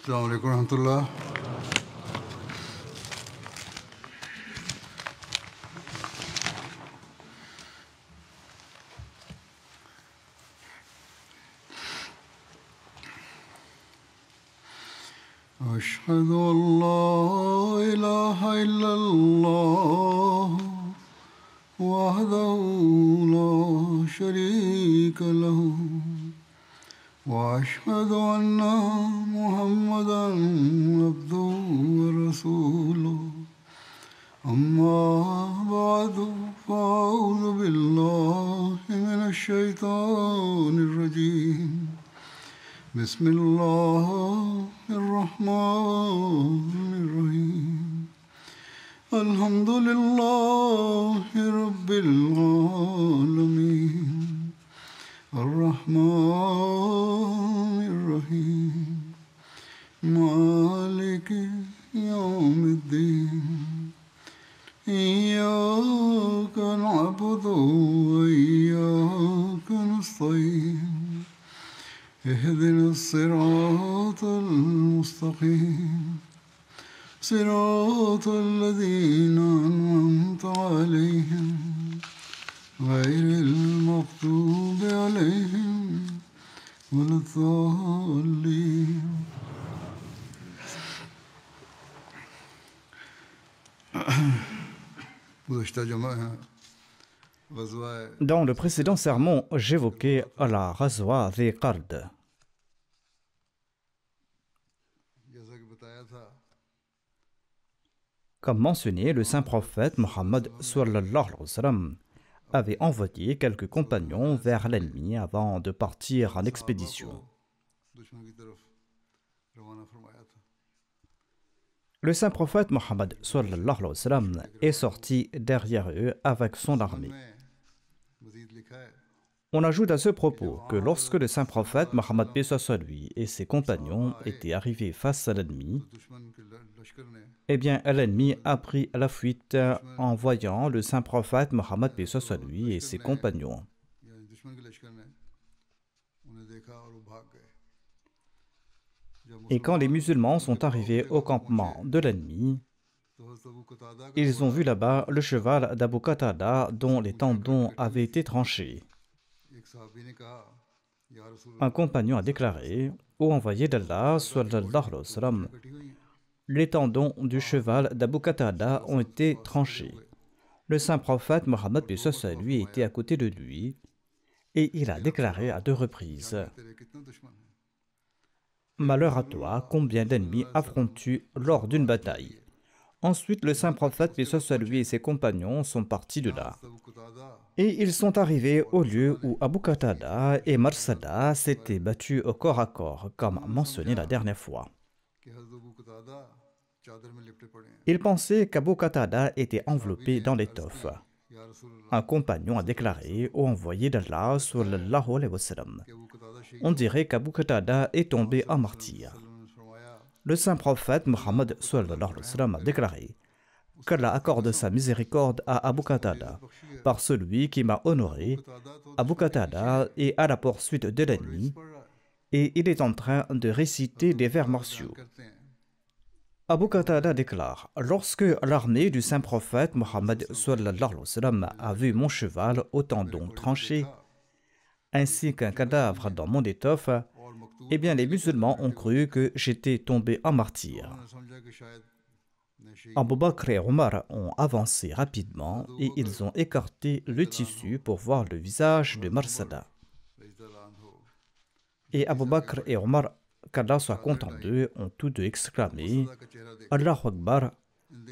السلام عليكم ورحمة الله. أشهد أن لا إله إلا الله وحده لا شريك له وأشهد أن محمدا عبده ورسوله أما بعد فأعوذ بالله من الشيطان الرجيم بسم الله الرحمن الرحيم الحمد لله رب العالمين الرحمن الرحيم مالك يوم الدين إياك نعبد وإياك نستعين اهدنا الصراط المستقيم صراط الذين أنعمت عليهم غير المغضوب عليهم ولا الضالين. Dans le précédent sermon, j'évoquais la Ghazwa des Qard. Comme mentionné, le saint prophète Mohammed sallallahu alayhi wa sallam avait envoyé quelques compagnons vers l'ennemi avant de partir en expédition. Le saint prophète Mohammed sallallahu alayhi wa sallam est sorti derrière eux avec son armée. On ajoute à ce propos que lorsque le saint prophète Mohammed lui et ses compagnons étaient arrivés face à l'ennemi, eh bien l'ennemi a pris la fuite en voyant le saint prophète Mohammed lui et ses compagnons. Et quand les musulmans sont arrivés au campement de l'ennemi, ils ont vu là-bas le cheval d'Abu Qatada dont les tendons avaient été tranchés. Un compagnon a déclaré: Ô envoyé d'Allah, sallallahu alayhi wa sallam, les tendons du cheval d'Abu Qatada ont été tranchés. Le saint prophète Mohammed lui était à côté de lui et il a déclaré à 2 reprises: Malheur à toi, combien d'ennemis affrontes-tu lors d'une bataille? Ensuite, le saint prophète, paix soit lui et ses compagnons, sont partis de là. Et ils sont arrivés au lieu où Abu Qatada et Marsada s'étaient battus au corps à corps, comme mentionné la dernière fois. Ils pensaient qu'Abu Qatada était enveloppé dans l'étoffe. Un compagnon a déclaré au envoyé d'Allah, sallallahu alayhi wa sallam, on dirait qu'Abu Qatada est tombé en martyr. Le saint prophète Mohammed sallallahu alayhi wa sallam a déclaré qu'Allah accorde sa miséricorde à Abu Qatada par celui qui m'a honoré. Abu Qatada est à la poursuite de l'ennemi et il est en train de réciter des vers martiaux. Abu Qatada déclare: lorsque l'armée du saint prophète Mohammed sallallahu alayhi wa sallam a vu mon cheval au tendon tranché ainsi qu'un cadavre dans mon étoffe, eh bien les musulmans ont cru que j'étais tombé en martyr. Abu Bakr et Omar ont avancé rapidement et ils ont écarté le tissu pour voir le visage de Marsada. Et Abu Bakr et Omar, qu'Allah soit content d'eux, ont tous deux exclamé: Allahu Akbar,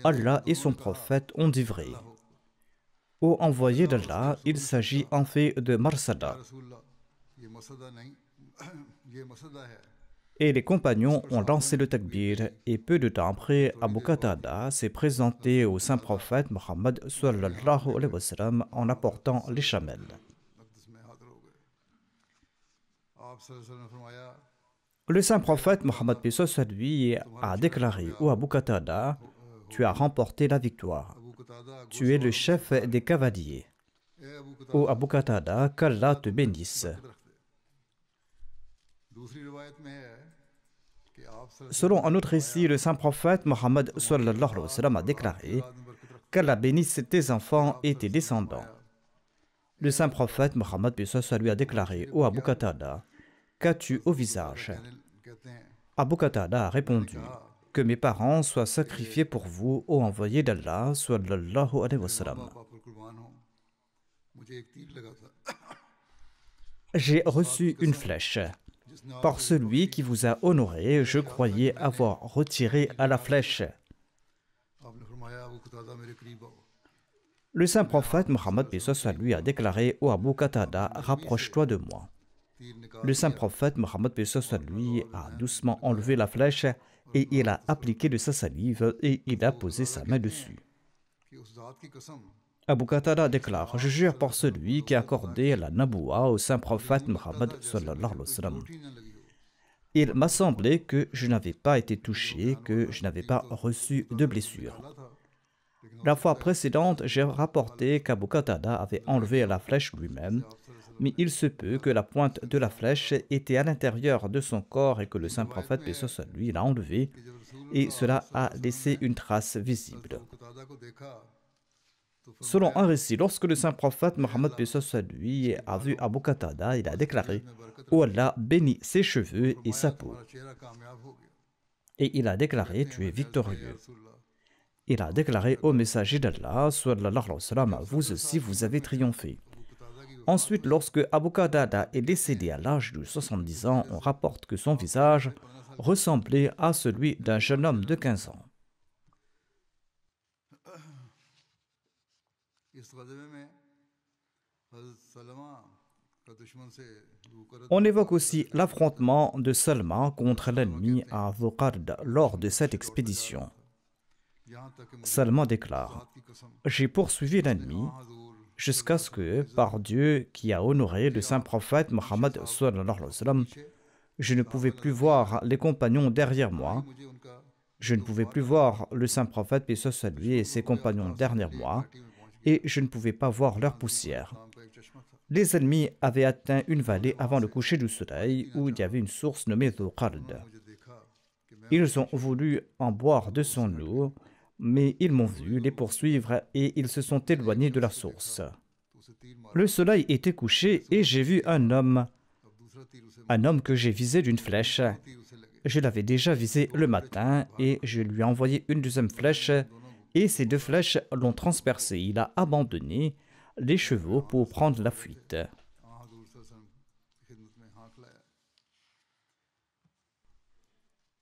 Allah et son prophète ont dit vrai. Ô envoyé d'Allah, il s'agit en fait de Marsada. Et les compagnons ont lancé le takbir, et peu de temps après, Abu Qatada s'est présenté au saint prophète Mohammed sallallahu alayhi wa sallam en apportant les chamelles. Le saint prophète Mohammed lui a déclaré: Ô Abu Qatada, tu as remporté la victoire. Tu es le chef des cavaliers. Ô Abu Qatada, qu'Allah te bénisse. Selon un autre récit, le saint prophète Mohammed sallallahu alayhi wa sallam a déclaré qu'Allah bénisse tes enfants et tes descendants. Le saint prophète Mohammed lui a déclaré: Ô Abu Qatada, qu'as-tu au visage? Abu Qatada a répondu: que mes parents soient sacrifiés pour vous, ô envoyé d'Allah sallallahu alayhi wa sallam. J'ai reçu une flèche. Par celui qui vous a honoré, je croyais avoir retiré à la flèche. Le saint prophète Mohammed lui a déclaré: Ô Abu Qatada, rapproche-toi de moi. Le saint prophète Mohammed lui a doucement enlevé la flèche et il a appliqué de sa salive et il a posé sa main dessus. Abu Qatada déclare: je jure par celui qui a accordé la naboua au saint prophète Mohammed sallallahu alayhi wa sallam. Il m'a semblé que je n'avais pas été touché, que je n'avais pas reçu de blessure. La fois précédente, j'ai rapporté qu'Abu Qatada avait enlevé la flèche lui-même, mais il se peut que la pointe de la flèche était à l'intérieur de son corps et que le saint prophète, paix soit sur lui, l'a enlevée, et cela a laissé une trace visible. Selon un récit, lorsque le saint prophète Mohammed paix soit sur lui a vu Abu Qatada, il a déclaré: oh Allah bénit ses cheveux et sa peau. Et il a déclaré: tu es victorieux. Il a déclaré au messager d'Allah, sallallahu alayhi wa sallam: vous aussi vous avez triomphé. Ensuite, lorsque Abu Qatada est décédé à l'âge de 70 ans, on rapporte que son visage ressemblait à celui d'un jeune homme de 15 ans. On évoque aussi l'affrontement de Salma contre l'ennemi à Dhuqard lors de cette expédition. Salma déclare: j'ai poursuivi l'ennemi jusqu'à ce que, par Dieu qui a honoré le saint prophète Mohammed sallallahu alayhi wa sallam, je ne pouvais plus voir les compagnons derrière moi. Je ne pouvais plus voir le saint prophète, paix soit sur lui, et ses compagnons derrière moi, et je ne pouvais pas voir leur poussière. Les ennemis avaient atteint une vallée avant le coucher du soleil où il y avait une source nommée Dhuqard. Ils ont voulu en boire de son eau, mais ils m'ont vu les poursuivre et ils se sont éloignés de la source. Le soleil était couché et j'ai vu un homme que j'ai visé d'une flèche. Je l'avais déjà visé le matin et je lui ai envoyé une deuxième flèche et ces deux flèches l'ont transpercé. Il a abandonné les chevaux pour prendre la fuite.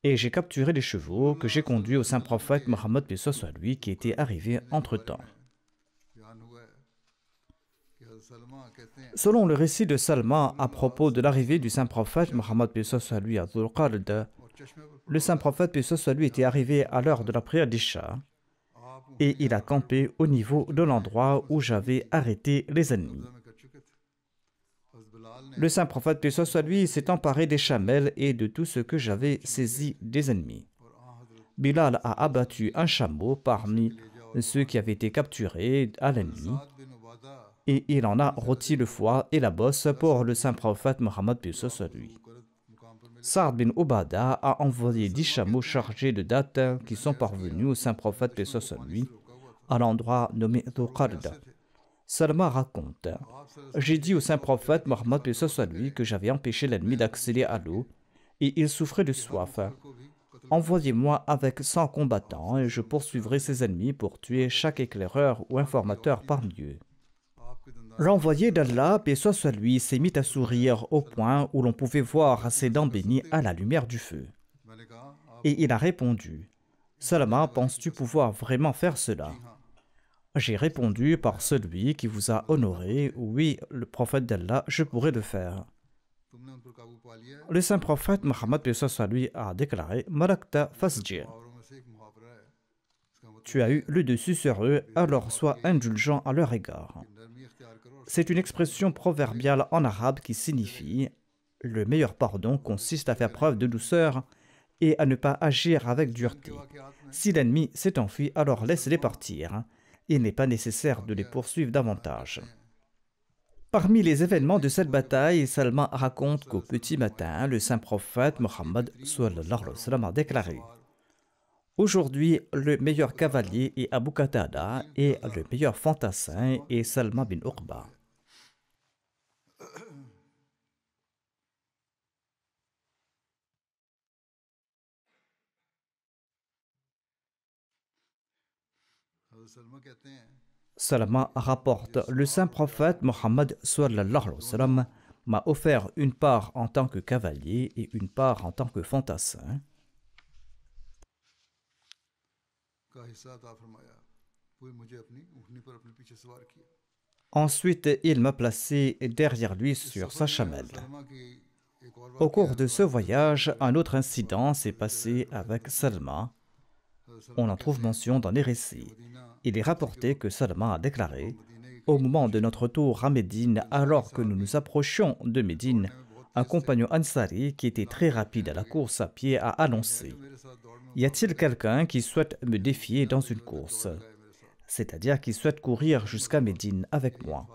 Et j'ai capturé les chevaux que j'ai conduits au saint prophète Mohammed paix soit sur lui qui était arrivé entre-temps. Selon le récit de Salma à propos de l'arrivée du saint prophète Mohammed paix soit sur lui à Dhuqard, le saint prophète paix soit sur lui était arrivé à l'heure de la prière d'Isha et il a campé au niveau de l'endroit où j'avais arrêté les ennemis. Le saint prophète paix soit sur lui s'est emparé des chamelles et de tout ce que j'avais saisi des ennemis. Bilal a abattu un chameau parmi ceux qui avaient été capturés à l'ennemi et il en a rôti le foie et la bosse pour le saint prophète Mohammed paix soit sur lui. Sa'd bin Ubada a envoyé 10 chameaux chargés de dattes qui sont parvenus au saint prophète paix soit sur lui à l'endroit nommé Dhuqard. Salma raconte: j'ai dit au saint prophète Mohammed paix soit sur lui que j'avais empêché l'ennemi d'accéder à l'eau et il souffrait de soif. Envoyez-moi avec 100 combattants et je poursuivrai ses ennemis pour tuer chaque éclaireur ou informateur parmi eux. L'envoyé d'Allah, paix soit sur lui, s'est mis à sourire au point où l'on pouvait voir ses dents bénies à la lumière du feu. Et il a répondu: Salma, penses-tu pouvoir vraiment faire cela? J'ai répondu: par celui qui vous a honoré, oui, le prophète d'Allah, je pourrais le faire. Le saint prophète Mohammed paix soit sur lui a déclaré: Malakta fasjir. Tu as eu le dessus sur eux, alors sois indulgent à leur égard. C'est une expression proverbiale en arabe qui signifie: le meilleur pardon consiste à faire preuve de douceur et à ne pas agir avec dureté. Si l'ennemi s'est enfui, alors laisse-les partir. Il n'est pas nécessaire de les poursuivre davantage. Parmi les événements de cette bataille, Salman raconte qu'au petit matin, le saint prophète Mohammed sallallahu alayhi wa sallam a déclaré: aujourd'hui, le meilleur cavalier est Abu Qatada et le meilleur fantassin est Salma bin Uqba. Salma rapporte: le saint prophète Mohammed sallallahu alayhi wa sallam m'a offert une part en tant que cavalier et une part en tant que fantassin. Ensuite, il m'a placé derrière lui sur sa chamelle. Au cours de ce voyage, un autre incident s'est passé avec Salma. On en trouve mention dans les récits. Il est rapporté que Salma a déclaré: au moment de notre tour à Médine, alors que nous nous approchions de Médine, un compagnon Ansari qui était très rapide à la course à pied a annoncé: y a-t-il quelqu'un qui souhaite me défier dans une course, c'est-à-dire qui souhaite courir jusqu'à Médine avec moi?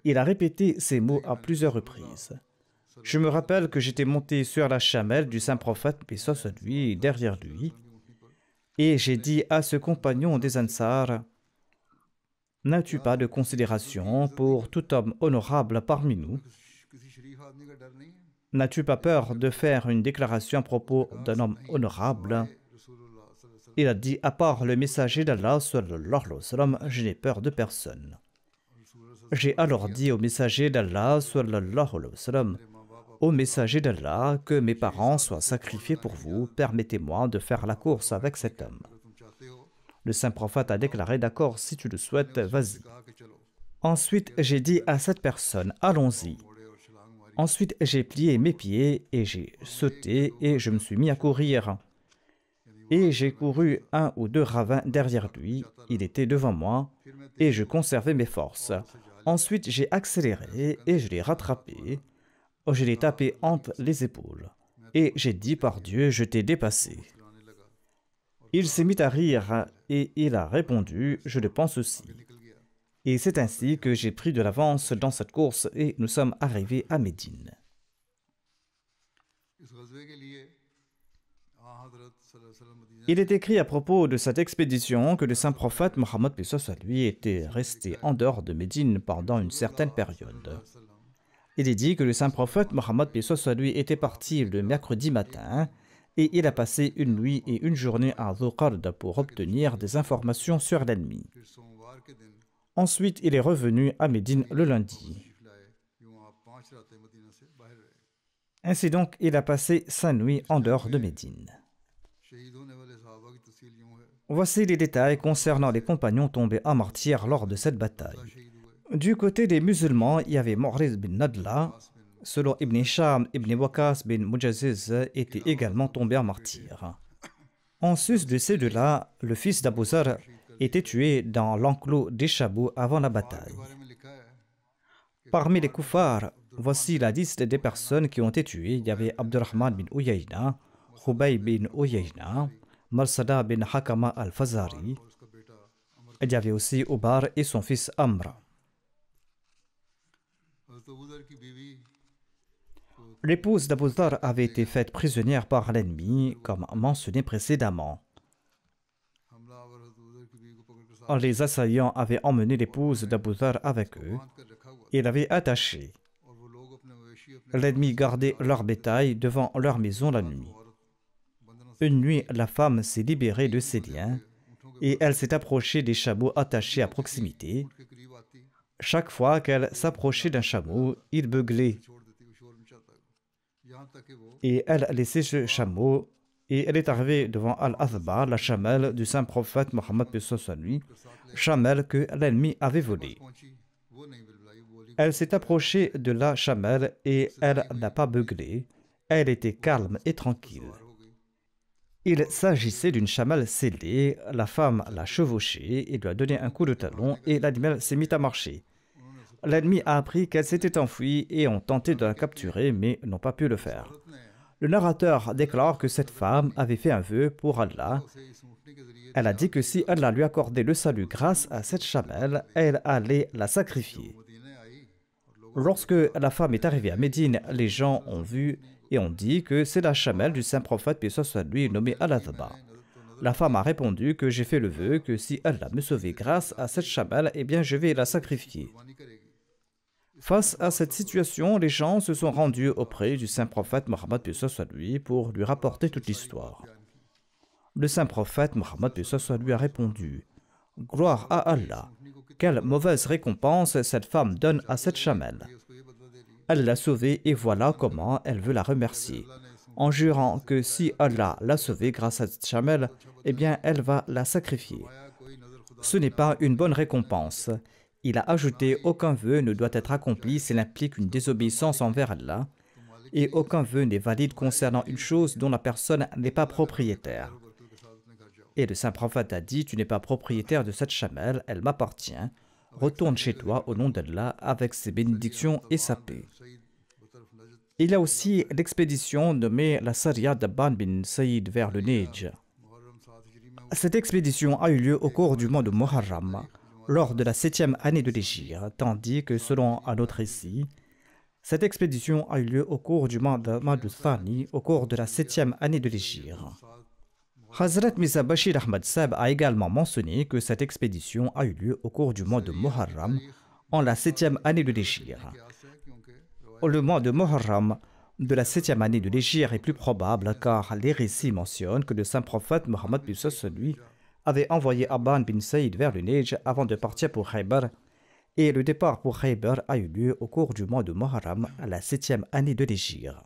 Il a répété ces mots à plusieurs reprises. Je me rappelle que j'étais monté sur la chamelle du saint prophète, paix soit sur lui, derrière lui, et j'ai dit à ce compagnon des Ansar: n'as-tu pas de considération pour tout homme honorable parmi nous? N'as-tu pas peur de faire une déclaration à propos d'un homme honorable? Il a dit: à part le messager d'Allah, sallallahu alayhi wa sallam, je n'ai peur de personne. J'ai alors dit au messager d'Allah, sallallahu alayhi wa sallam: ô messager d'Allah, que mes parents soient sacrifiés pour vous, permettez-moi de faire la course avec cet homme. Le saint prophète a déclaré: d'accord, si tu le souhaites, vas-y. Ensuite, j'ai dit à cette personne: allons-y. Ensuite, j'ai plié mes pieds et j'ai sauté et je me suis mis à courir. Et j'ai couru 1 ou 2 ravins derrière lui, il était devant moi, et je conservais mes forces. Ensuite, j'ai accéléré et je l'ai rattrapé. Je l'ai tapé entre les épaules. Et j'ai dit: par Dieu, je t'ai dépassé. Il s'est mis à rire et il a répondu: je le pense aussi. Et c'est ainsi que j'ai pris de l'avance dans cette course et nous sommes arrivés à Médine. Il est écrit à propos de cette expédition que le saint prophète Mohammed paix soit sur lui était resté en dehors de Médine pendant une certaine période. Il est dit que le saint prophète Mohammed paix soit sur lui était parti le mercredi matin et il a passé une nuit et une journée à Dhuqarda pour obtenir des informations sur l'ennemi. Ensuite, il est revenu à Médine le lundi. Ainsi donc, il a passé 5 nuits en dehors de Médine. Voici les détails concernant les compagnons tombés en martyrs lors de cette bataille. Du côté des musulmans, il y avait Mu'riz bin Nadla. Selon Ibn Hisham, Ibn Waqas bin Mujaziz était également tombé en martyr. En sus de ces deux-là, le fils d'Abu Zar était tué dans l'enclos des Chabous avant la bataille. Parmi les koufars, voici la liste des personnes qui ont été tuées. Il y avait Abdurrahman bin Uyayna, Khubay bin Uyayna, Marsada bin Hakama al-Fazari. Il y avait aussi Ubar et son fils Amr. L'épouse d'Abu Dhar avait été faite prisonnière par l'ennemi, comme mentionné précédemment. Les assaillants avaient emmené l'épouse d'Abu Dhar avec eux et l'avaient attachée. L'ennemi gardait leur bétail devant leur maison la nuit. Une nuit, la femme s'est libérée de ses liens et elle s'est approchée des chameaux attachés à proximité. Chaque fois qu'elle s'approchait d'un chameau, il beuglait. Et elle a laissé ce chameau et elle est arrivée devant Al-Athba, la chamelle du saint prophète Mohammed paix soit sur lui, chamelle que l'ennemi avait volée. Elle s'est approchée de la chamelle et elle n'a pas beuglé. Elle était calme et tranquille. Il s'agissait d'une chamelle scellée. La femme l'a chevauchée et lui a donné un coup de talon et l'animal s'est mis à marcher. L'ennemi a appris qu'elle s'était enfuie et ont tenté de la capturer, mais n'ont pas pu le faire. Le narrateur déclare que cette femme avait fait un vœu pour Allah. Elle a dit que si Allah lui accordait le salut grâce à cette chamelle, elle allait la sacrifier. Lorsque la femme est arrivée à Médine, les gens ont vu et ont dit que c'est la chamelle du saint prophète, paix soit lui, nommée Al-Adba. La femme a répondu que j'ai fait le vœu que si Allah me sauvait grâce à cette chamelle, eh bien je vais la sacrifier. Face à cette situation, les gens se sont rendus auprès du saint prophète Mohammed paix soit lui pour lui rapporter toute l'histoire. Le saint prophète Mohammed paix soit lui a répondu: Gloire à Allah, quelle mauvaise récompense cette femme donne à cette chamelle. Elle l'a sauvée et voilà comment elle veut la remercier, en jurant que si Allah l'a sauvée grâce à cette chamelle, eh bien elle va la sacrifier. Ce n'est pas une bonne récompense. Il a ajouté: aucun vœu ne doit être accompli s'il implique une désobéissance envers Allah, et aucun vœu n'est valide concernant une chose dont la personne n'est pas propriétaire. Et le saint prophète a dit: tu n'es pas propriétaire de cette chamelle, elle m'appartient. Retourne chez toi au nom d'Allah avec ses bénédictions et sa paix. Il y a aussi l'expédition nommée la Sariya d'Abban bin Saïd vers le Neige. Cette expédition a eu lieu au cours du mois de Muharram, lors de la 7e année de l'Hégire, tandis que selon un autre récit, cette expédition a eu lieu au cours du mois de Madou Thani, au cours de la 7e année de l'Hégire. Hazrat Mirza Bashir Ahmad Sahib a également mentionné que cette expédition a eu lieu au cours du mois de Muharram, en la 7e année de l'Hégire. Le mois de Muharram de la 7e année de l'Hégire est plus probable car les récits mentionnent que le saint prophète Mohammed lui avait envoyé Abban bin Saïd vers le Neige avant de partir pour Khaybar, et le départ pour Khaybar a eu lieu au cours du mois de Muharram à la 7e année de l'Hégire.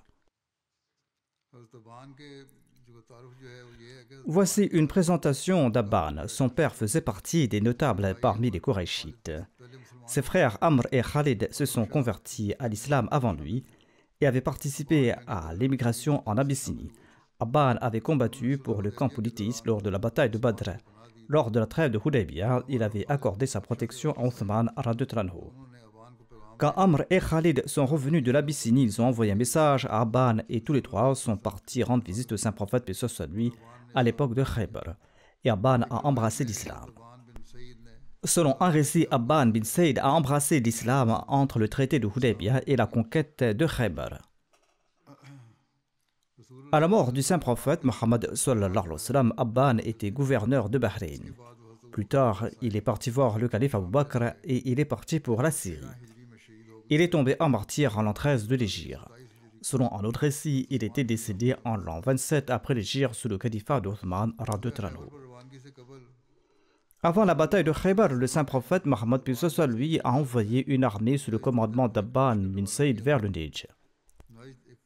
Voici une présentation d'Abban. Son père faisait partie des notables parmi les Korachites. Ses frères Amr et Khalid se sont convertis à l'islam avant lui et avaient participé à l'émigration en Abyssinie. Abban avait combattu pour le camp polythéiste lors de la bataille de Badr. Lors de la trêve de Hudaybiyah, il avait accordé sa protection à Othman radhiyallahu anhu. Quand Amr et Khalid sont revenus de l'Abyssinie, ils ont envoyé un message à Abban et tous les trois sont partis rendre visite au saint prophète paix soit lui à l'époque de Khaybar. Et Abban a embrassé l'islam. Selon un récit, Abban bin Saïd a embrassé l'islam entre le traité de Hudaybiyah et la conquête de Khaybar. À la mort du saint prophète Mohammed sallallahu alayhi wa sallam, Abban était gouverneur de Bahreïn. Plus tard, il est parti voir le calife Abu Bakr et il est parti pour la Syrie. Il est tombé en martyr en l'an 13 de l'Hégire. Selon un autre récit, il était décédé en l'an 27 après l'Hégire sous le califat d'Othman radhiyallahu anhu. Avant la bataille de Khaybar, le saint prophète Mohammed lui a envoyé une armée sous le commandement d'Abban bin Saïd vers le Neige.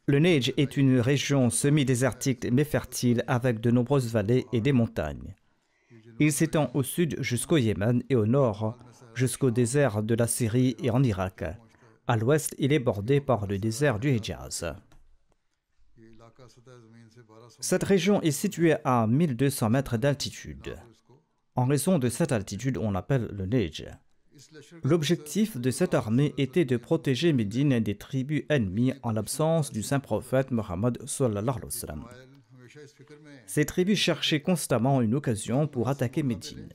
Le Neige est une région semi-désertique mais fertile avec de nombreuses vallées et des montagnes. Il s'étend au sud jusqu'au Yémen et au nord jusqu'au désert de la Syrie et en Irak. À l'ouest, il est bordé par le désert du Hijaz. Cette région est située à 1200 mètres d'altitude. En raison de cette altitude, on l'appelle le Neige. L'objectif de cette armée était de protéger Médine des tribus ennemies en l'absence du saint prophète Mohammed sallallahu alayhi wa sallam. Ces tribus cherchaient constamment une occasion pour attaquer Médine.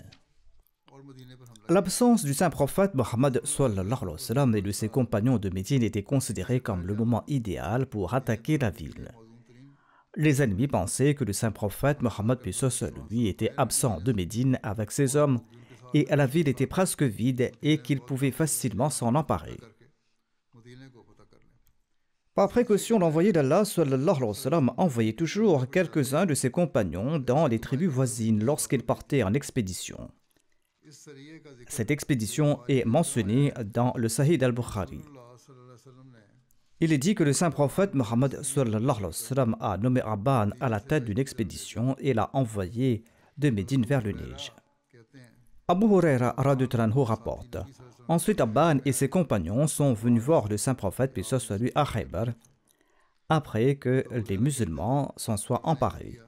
L'absence du saint prophète Mohammed sallallahu alayhi wa sallam et de ses compagnons de Médine était considérée comme le moment idéal pour attaquer la ville. Les ennemis pensaient que le saint prophète Mohammed lui était absent de Médine avec ses hommes et la ville était presque vide et qu'il pouvait facilement s'en emparer. Par précaution, l'envoyé d'Allah sallallahu alayhi wa sallam envoyait toujours quelques-uns de ses compagnons dans les tribus voisines lorsqu'il partait en expédition. Cette expédition est mentionnée dans le Sahih al-Bukhari. Il est dit que le saint prophète Mohammed sallallahu alayhi wa sallam a nommé Abban à la tête d'une expédition et l'a envoyé de Médine vers le Neige. Abu Huraira radhiyallahu anhu rapporte. Ensuite, Abban et ses compagnons sont venus voir le saint prophète paix soit lui à Khaybar après que les musulmans s'en soient emparés.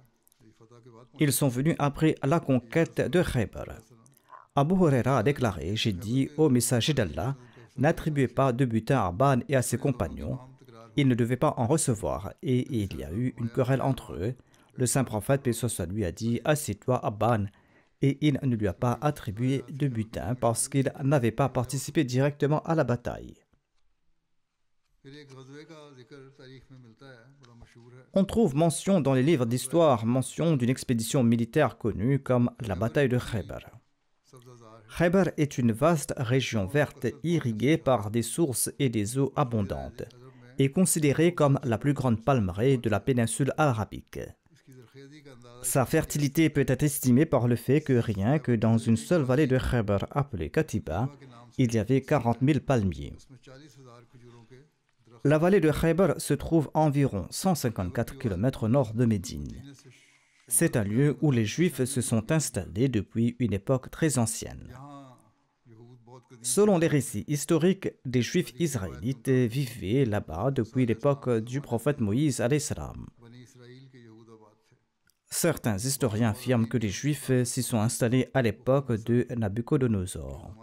Ils sont venus après la conquête de Khaybar. Abu Huraira a déclaré: j'ai dit au messager d'Allah, n'attribuez pas de butin à Abban et à ses compagnons. Ils ne devaient pas en recevoir et il y a eu une querelle entre eux. Le saint prophète paix soit lui a dit: assieds-toi Abban, et il ne lui a pas attribué de butin parce qu'il n'avait pas participé directement à la bataille. On trouve mention dans les livres d'histoire mention d'une expédition militaire connue comme la bataille de Khaybar. Khaybar est une vaste région verte irriguée par des sources et des eaux abondantes et considérée comme la plus grande palmeraie de la péninsule arabique. Sa fertilité peut être estimée par le fait que rien que dans une seule vallée de Khaybar appelée Katiba, il y avait 40 000 palmiers. La vallée de Khaybar se trouve à environ 154 km au nord de Médine. C'est un lieu où les Juifs se sont installés depuis une époque très ancienne. Selon les récits historiques, des Juifs israélites vivaient là-bas depuis l'époque du prophète Moïse alayhi salam. Certains historiens affirment que les Juifs s'y sont installés à l'époque de Nabuchodonosor.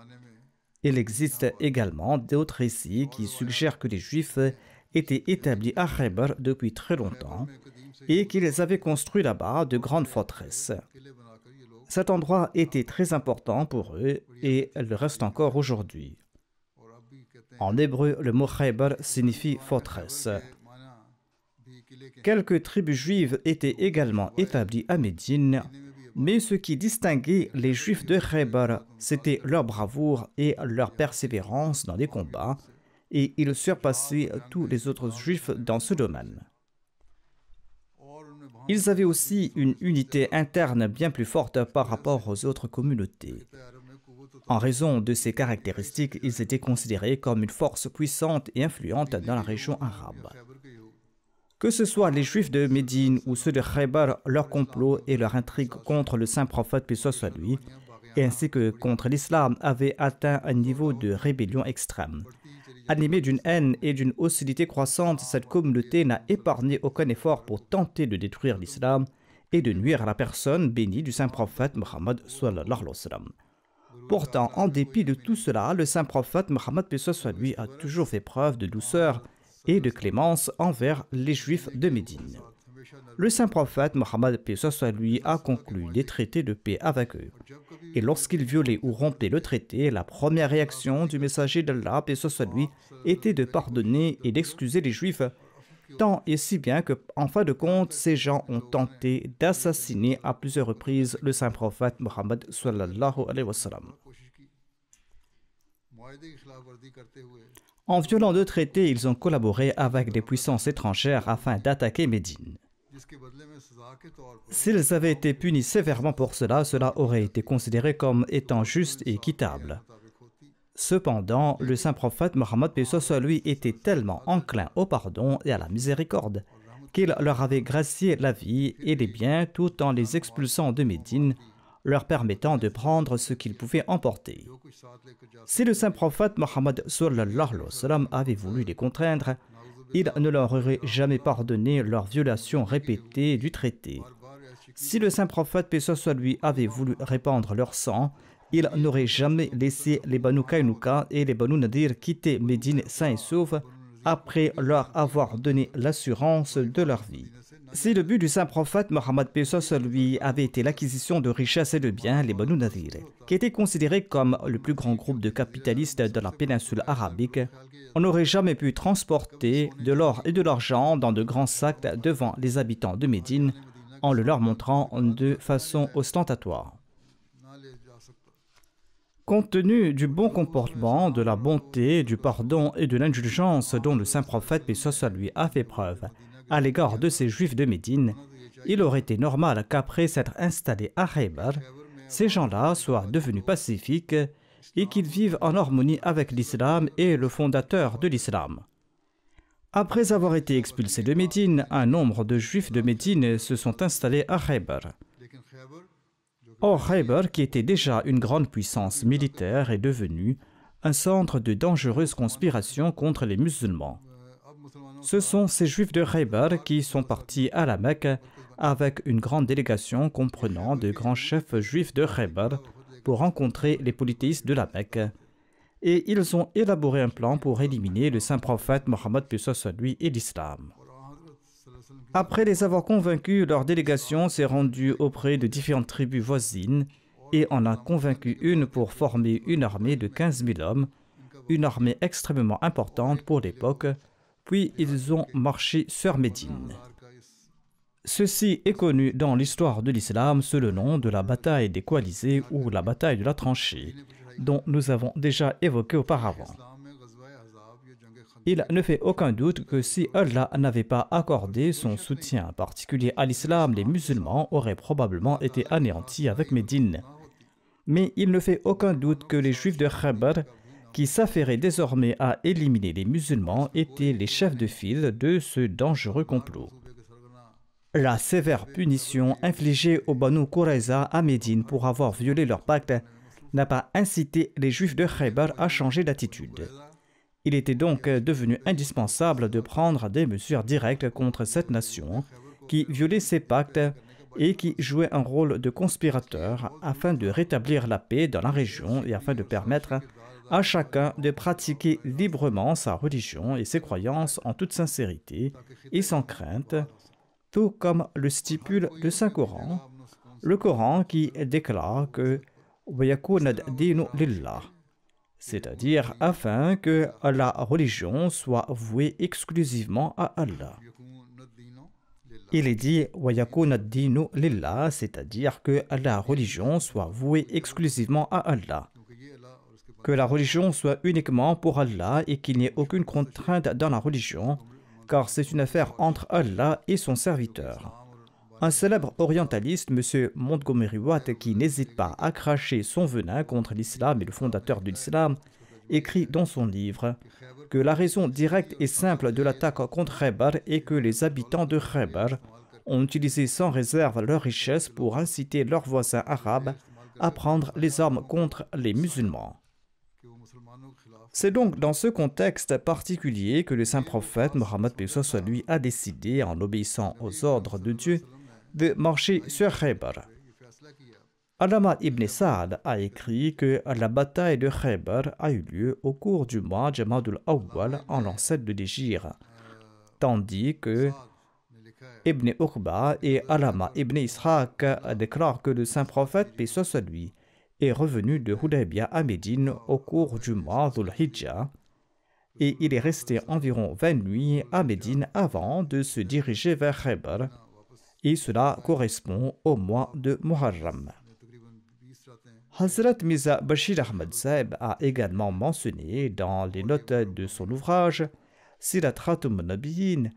Il existe également d'autres récits qui suggèrent que les Juifs étaient établis à Khaybar depuis très longtemps et qu'ils avaient construit là-bas de grandes forteresses. Cet endroit était très important pour eux et le reste encore aujourd'hui. En hébreu, le mot Khaybar signifie forteresse. Quelques tribus juives étaient également établies à Médine, mais ce qui distinguait les Juifs de Khaybar, c'était leur bravoure et leur persévérance dans les combats, et ils surpassaient tous les autres Juifs dans ce domaine. Ils avaient aussi une unité interne bien plus forte par rapport aux autres communautés. En raison de ces caractéristiques, ils étaient considérés comme une force puissante et influente dans la région arabe. Que ce soit les Juifs de Médine ou ceux de Khaybar, leur complot et leur intrigue contre le saint prophète, paix soit sur lui, ainsi que contre l'islam, avaient atteint un niveau de rébellion extrême. Animée d'une haine et d'une hostilité croissante, cette communauté n'a épargné aucun effort pour tenter de détruire l'islam et de nuire à la personne bénie du saint prophète Mohammed sallallahu alayhi wa sallam. Pourtant, en dépit de tout cela, le saint prophète Mohammed, paix soit sur lui, a toujours fait preuve de douceur et de clémence envers les Juifs de Médine. Le saint prophète Mohammed, paix soit sur lui, a conclu des traités de paix avec eux. Et lorsqu'ils violaient ou rompaient le traité, la première réaction du messager d'Allah, paix soit sur lui, était de pardonner et d'excuser les Juifs, tant et si bien que, en fin de compte, ces gens ont tenté d'assassiner à plusieurs reprises le saint prophète Mohammed sallallahu alayhi wa sallam. En violant le traité, ils ont collaboré avec des puissances étrangères afin d'attaquer Médine. S'ils avaient été punis sévèrement pour cela, cela aurait été considéré comme étant juste et équitable. Cependant, le saint prophète Mohammed, paix soit sur lui, était tellement enclin au pardon et à la miséricorde qu'il leur avait gracié la vie et les biens tout en les expulsant de Médine, leur permettant de prendre ce qu'ils pouvaient emporter. Si le saint prophète Mohammed sallallahu alayhi wa sallam avait voulu les contraindre, il ne leur aurait jamais pardonné leur violation répétée du traité. Si le saint prophète, paix soit sur lui, avait voulu répandre leur sang, il n'aurait jamais laissé les Banu Kaynuka et les Banu Nadir quitter Médine sains et saufs après leur avoir donné l'assurance de leur vie. Si le but du saint prophète Mohammed, paix soit sur lui, avait été l'acquisition de richesses et de biens, les Banu Nadir, qui étaient considérés comme le plus grand groupe de capitalistes de la péninsule arabique, on n'aurait jamais pu transporter de l'or et de l'argent dans de grands sacs devant les habitants de Médine en le leur montrant de façon ostentatoire. Compte tenu du bon comportement, de la bonté, du pardon et de l'indulgence dont le saint prophète, paix soit sur lui, a fait preuve à l'égard de ces Juifs de Médine, il aurait été normal qu'après s'être installés à Khaybar, ces gens-là soient devenus pacifiques et qu'ils vivent en harmonie avec l'islam et le fondateur de l'islam. Après avoir été expulsés de Médine, un nombre de Juifs de Médine se sont installés à Khaybar. Or, Khaybar, qui était déjà une grande puissance militaire, est devenu un centre de dangereuses conspirations contre les musulmans. Ce sont ces Juifs de Khaybar qui sont partis à la Mecque avec une grande délégation comprenant de grands chefs juifs de Khaybar pour rencontrer les polythéistes de la Mecque. Et ils ont élaboré un plan pour éliminer le saint prophète Mohammed, paix soit sur lui, et l'islam. Après les avoir convaincus, leur délégation s'est rendue auprès de différentes tribus voisines et en a convaincu une pour former une armée de 15 000 hommes, une armée extrêmement importante pour l'époque, puis ils ont marché sur Médine. Ceci est connu dans l'histoire de l'islam sous le nom de la bataille des coalisés ou la bataille de la tranchée, dont nous avons déjà évoqué auparavant. Il ne fait aucun doute que si Allah n'avait pas accordé son soutien particulier à l'islam, les musulmans auraient probablement été anéantis avec Médine. Mais il ne fait aucun doute que les Juifs de Khaybar, qui s'affairaient désormais à éliminer les musulmans, étaient les chefs de file de ce dangereux complot. La sévère punition infligée aux Banu Qurayza à Médine pour avoir violé leur pacte n'a pas incité les Juifs de Khaybar à changer d'attitude. Il était donc devenu indispensable de prendre des mesures directes contre cette nation qui violait ses pactes et qui jouait un rôle de conspirateur afin de rétablir la paix dans la région et afin de permettre à chacun de pratiquer librement sa religion et ses croyances en toute sincérité et sans crainte, tout comme le stipule le Saint-Coran, le Coran qui déclare que « Wayakuna dinu lillah », c'est-à-dire afin que la religion soit vouée exclusivement à Allah. Il est dit « Wayakuna dinu lillah », c'est-à-dire que la religion soit vouée exclusivement à Allah. Que la religion soit uniquement pour Allah et qu'il n'y ait aucune contrainte dans la religion, car c'est une affaire entre Allah et son serviteur. Un célèbre orientaliste, M. Montgomery Watt, qui n'hésite pas à cracher son venin contre l'islam et le fondateur de l'islam, écrit dans son livre que la raison directe et simple de l'attaque contre Khaybar est que les habitants de Khaybar ont utilisé sans réserve leurs richesses pour inciter leurs voisins arabes à prendre les armes contre les musulmans. C'est donc dans ce contexte particulier que le saint prophète Mohammed lui a décidé, en obéissant aux ordres de Dieu, de marcher sur Khaybar. Allama ibn Sa'd a écrit que la bataille de Khaybar a eu lieu au cours du mois Jamadul Awwal en l'an 7 de l'Hégire, tandis que Ibn Uqba et Allama ibn Ishaq déclarent que le saint prophète, paix soit sur lui, est revenu de Hudaybiyah à Médine au cours du mois Dhul Hijjah et il est resté environ 20 nuits à Médine avant de se diriger vers Khaybar, et cela correspond au mois de Muharram. Hazrat Mirza Bashir Ahmad Sahib a également mentionné dans les notes de son ouvrage Sirat Khatum Nabiyyin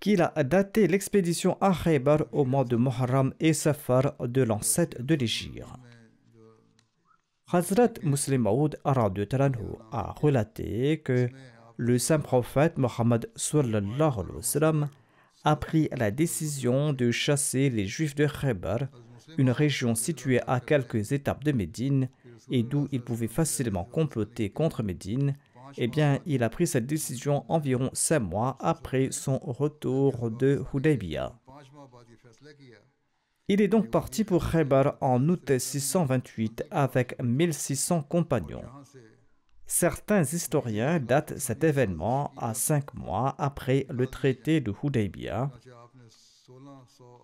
qu'il a daté l'expédition à Khaybar au mois de Muharram et Safar de l'an 7 de l'Hégire. Hazrat Muslim Maud a relaté que le saint prophète Mohammed sallallahu alayhi wa sallam a pris la décision de chasser les Juifs de Khaybar, une région située à quelques étapes de Médine et d'où il pouvait facilement comploter contre Médine. Eh bien, il a pris cette décision environ 5 mois après son retour de Hudaybiyah. Il est donc parti pour Khaybar en août 628 avec 1600 compagnons. Certains historiens datent cet événement à 5 mois après le traité de Hudaybiyah,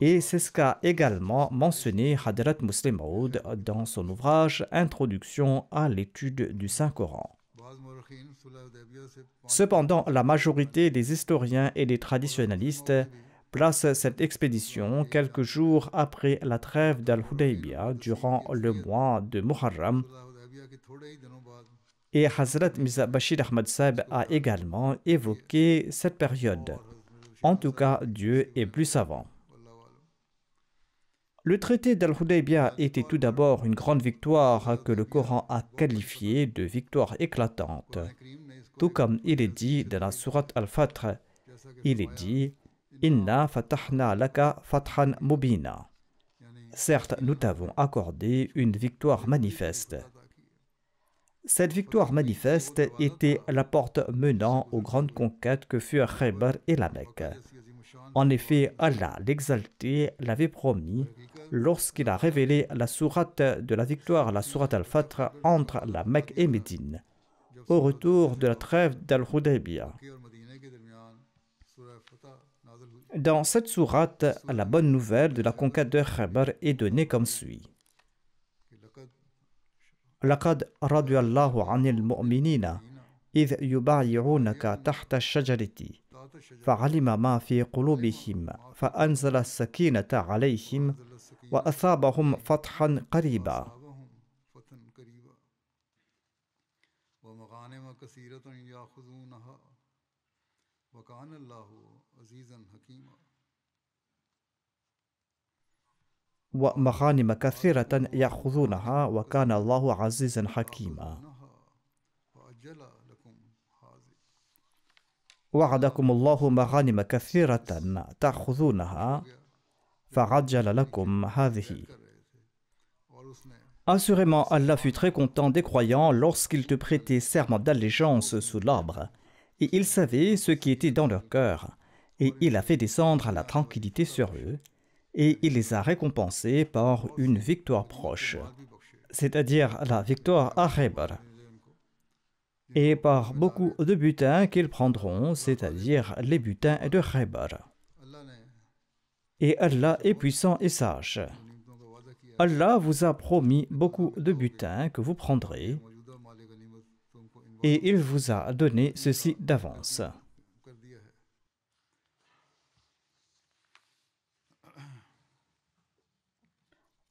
et c'est ce qu'a également mentionné Hadrat Muslim Maud dans son ouvrage Introduction à l'étude du Saint-Coran. Cependant, la majorité des historiens et des traditionalistes place cette expédition quelques jours après la trêve d'Al-Hudaybiyah durant le mois de Muharram, et Hazrat Mirza Bashir Ahmad Sahib a également évoqué cette période. En tout cas, Dieu est plus savant. Le traité d'Al-Hudaybiyah était tout d'abord une grande victoire que le Coran a qualifiée de victoire éclatante. Tout comme il est dit dans la sourate Al-Fath, il est dit « Inna fatahna laka fathan mubina ». Certes, nous t'avons accordé une victoire manifeste. Cette victoire manifeste était la porte menant aux grandes conquêtes que furent Khaybar et la Mecque. En effet, Allah l'exalté l'avait promis lorsqu'il a révélé la sourate de la victoire, la sourate Al-Fath, entre la Mecque et Médine, au retour de la trêve d'Al-Hudaybiyah. Dans cette sourate, la bonne nouvelle de la conquête de Khaybar est donnée comme suit. Laqad radiyallahu anil mu'minina إذ يبايعونك تحت الشجرة فعلم ما في قلوبهم فأنزل السكينة عليهم وأثابهم فتحا قريبا. ومغانم كثيرة يأخذونها وكان الله عزيزا حكيما. وعدكم الله مغانم كثيرة تأخذونها فعجل لكم هذه. Assurément, Allah fut très content des croyants lorsqu'ils te prêtaient serment d'allégeance sous l'arbre, et il savait ce qui était dans leur cœur, et il a fait descendre la tranquillité sur eux, et il les a récompensés par une victoire proche, c'est-à-dire la victoire à Khaybar, et par beaucoup de butins qu'ils prendront, c'est-à-dire les butins de Khaybar. Et Allah est puissant et sage. Allah vous a promis beaucoup de butins que vous prendrez, et il vous a donné ceci d'avance.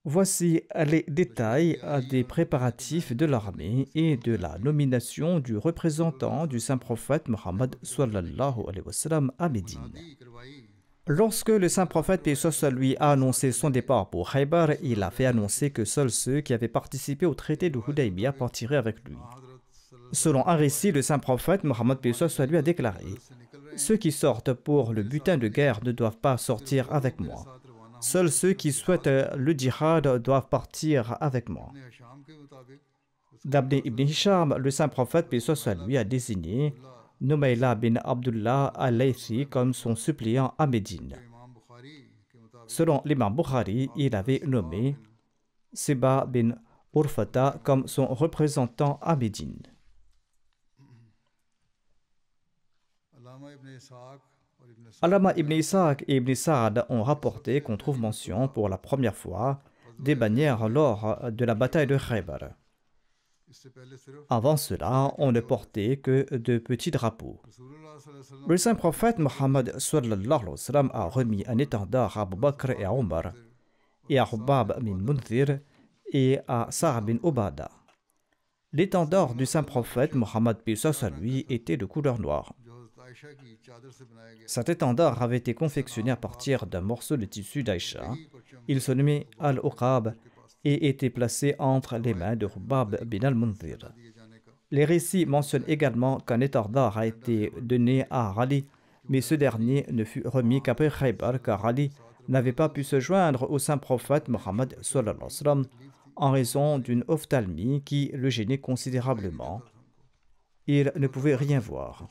Voici les détails des préparatifs de l'armée et de la nomination du représentant du saint prophète Mohammed sallallahu alayhi wa sallam à Médine. Lorsque le saint prophète, paix soit sur lui, a annoncé son départ pour Khaybar, il a fait annoncer que seuls ceux qui avaient participé au traité de Hudaybiyah partiraient avec lui. Selon un récit, le saint prophète Mohammed, paix soit sur lui, a déclaré: ceux qui sortent pour le butin de guerre ne doivent pas sortir avec moi. Seuls ceux qui souhaitent le djihad doivent partir avec moi. D'après Ibn Hisham, le saint prophète, paix soit sur lui, a désigné Numayla bin Abdullah al-Laythi comme son suppléant à Médine. Selon l'imam Bukhari, il avait nommé Siba bin Urfata comme son représentant à Médine. Allama ibn Ishaq et ibn Sa'ad ont rapporté qu'on trouve mention pour la première fois des bannières lors de la bataille de Khaybar. Avant cela, on ne portait que de petits drapeaux. Le saint prophète Mohammed sallallahu alayhi wa sallam a remis un étendard à Abu Bakr et à Omar, et à Hubab bin Munzir et à Sa'd bin Ubada. L'étendard du saint prophète Mohammed paix soit sur lui était de couleur noire. Cet étendard avait été confectionné à partir d'un morceau de tissu d'Aïcha. Il se nommait Al-Uqab et était placé entre les mains de Hubab bin al-Munzir. Les récits mentionnent également qu'un étendard a été donné à Ali, mais ce dernier ne fut remis qu'après Khaybar, car Ali n'avait pas pu se joindre au saint prophète Mohammed sallallahu alayhi wa sallam en raison d'une ophtalmie qui le gênait considérablement. Il ne pouvait rien voir,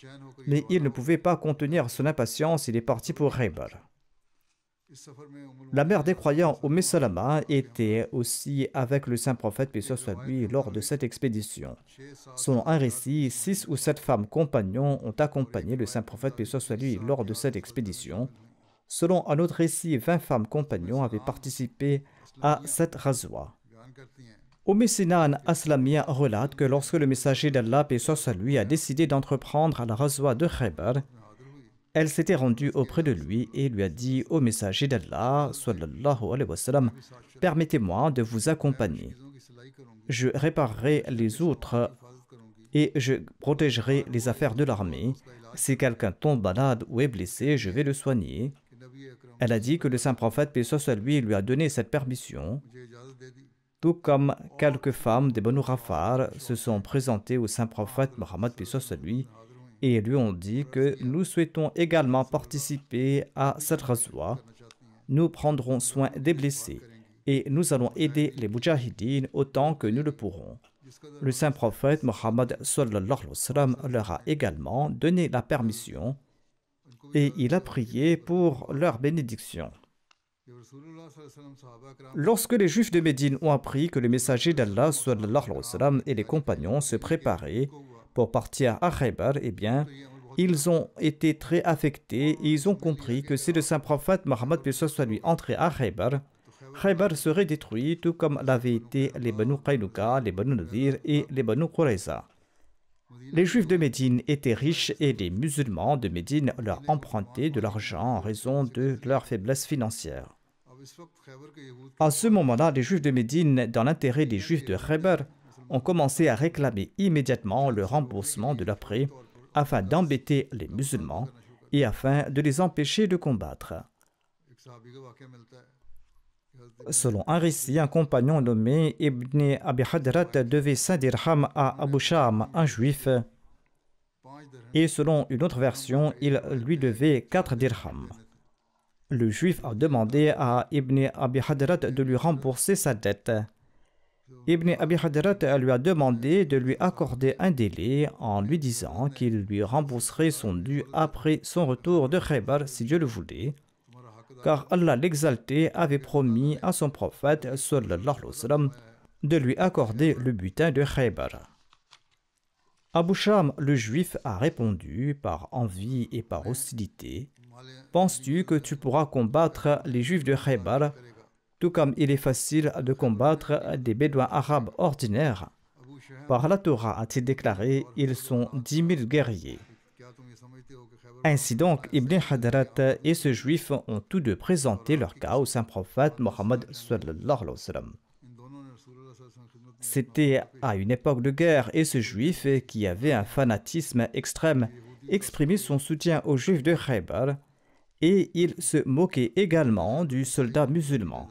mais il ne pouvait pas contenir son impatience. Il est parti pour Khaybar. La mère des croyants, Salama, était aussi avec le saint prophète, paix soit sur lui, lors de cette expédition. Selon un récit, 6 ou 7 femmes compagnons ont accompagné le saint prophète, paix soit sur lui, lors de cette expédition. Selon un autre récit, 20 femmes compagnons avaient participé à cette razwa. Sinan Aslamia relate que lorsque le messager d'Allah, paix soit sur lui, a décidé d'entreprendre la razwa de Khaybar, elle s'était rendue auprès de lui et lui a dit: ô messager d'Allah, sallallahu alayhi wa sallam, permettez-moi de vous accompagner. Je réparerai les outres et je protégerai les affaires de l'armée. Si quelqu'un tombe malade ou est blessé, je vais le soigner. Elle a dit que le saint prophète, paix soit sur lui, lui a donné cette permission. Tout comme quelques femmes des Banu Ghafar se sont présentées au saint prophète Mohammed, paix soit sur lui, et lui ont dit que nous souhaitons également participer à cette razwa. Nous prendrons soin des blessés et nous allons aider les Mujahideen autant que nous le pourrons. Le saint prophète Mohammed sallallahu alayhi wa sallam leur a également donné la permission et il a prié pour leur bénédiction. Lorsque les Juifs de Médine ont appris que le messager d'Allah sallallahu alayhi wa sallam et les compagnons se préparaient pour partir à Khaybar, eh bien, ils ont été très affectés et ils ont compris que si le saint prophète Mohammed paix soit sur lui entrait à Khaybar, Khaybar serait détruit tout comme l'avaient été les Banu Qaynuqa, les Banu Nadir et les Banu Qurayza. Les Juifs de Médine étaient riches et les musulmans de Médine leur empruntaient de l'argent en raison de leur faiblesse financière. À ce moment-là, les Juifs de Médine, dans l'intérêt des Juifs de Khaybar, ont commencé à réclamer immédiatement le remboursement de leur prêt afin d'embêter les musulmans et afin de les empêcher de combattre. Selon un récit, un compagnon nommé Ibn Abi Hadrat devait 5 dirhams à Abu Sham, un juif, et selon une autre version, il lui devait 4 dirhams. Le juif a demandé à Ibn Abi Hadrat de lui rembourser sa dette. Ibn Abi Hadrat lui a demandé de lui accorder un délai en lui disant qu'il lui rembourserait son dû après son retour de Khaybar si Dieu le voulait, car Allah l'exalté avait promis à son prophète sallallahu alayhi wa sallam de lui accorder le butin de Khaybar. Abu Sham, le juif, a répondu par envie et par hostilité: penses-tu que tu pourras combattre les juifs de Khaybar, tout comme il est facile de combattre des bédouins arabes ordinaires? Par la Torah, a-t-il déclaré, ils sont 10 000 guerriers. Ainsi donc, Ibn Hadrat et ce juif ont tous deux présenté leur cas au saint prophète Mohammed sallallahu alayhi wa sallam. C'était à une époque de guerre et ce juif, qui avait un fanatisme extrême, exprimait son soutien aux juifs de Khaybar et il se moquait également du soldat musulman.